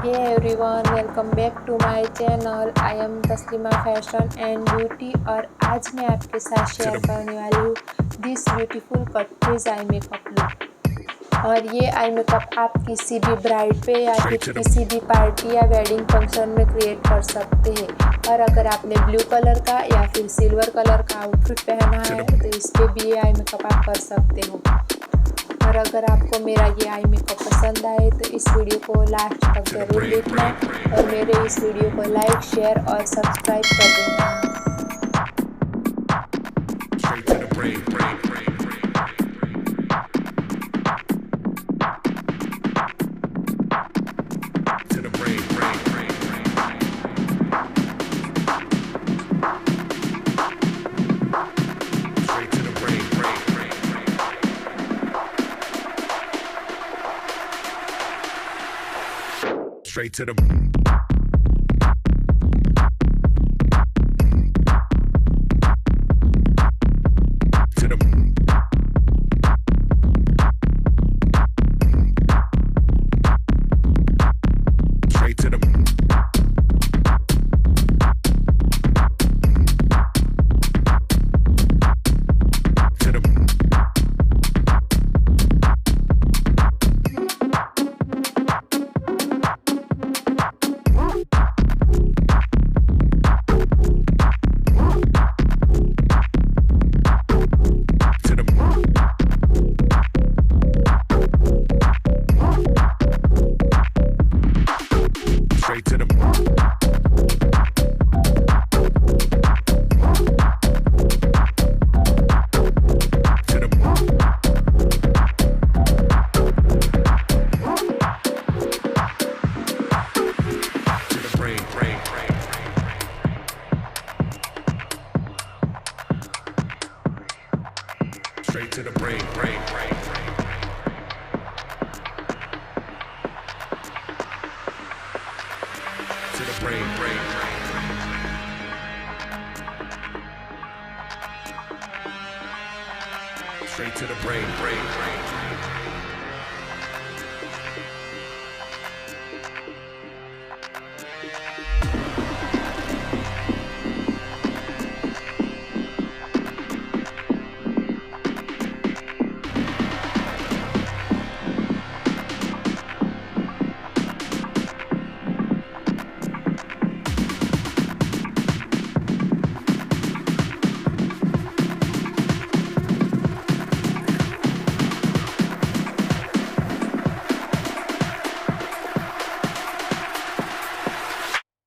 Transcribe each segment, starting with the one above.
Hey everyone, welcome back to my channel. I am Taslima fashion and beauty और आज मैं आपके साथ शेयर करने वाली हूँ this beautiful cut crease eye makeup look. और ये आई मेकअप आप किसी भी ब्राइड पे या फिर किसी भी पार्टी या वेडिंग फंक्शन में क्रिएट कर सकते हैं। और अगर आपने ब्लू कलर का या फिर सिल्वर कलर का आउटफिट पहना है तो इस पर भी ये आई मेकअप आप कर सकते हो। और अगर आपको मेरा ये आई मेकअप पसंद आए तो इस वीडियो को लास्ट तक ज़रूर देखना और मेरे इस वीडियो को लाइक शेयर और सब्सक्राइब कर देना। Straight to the brain, to the brain, straight to the brain,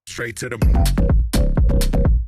straight to the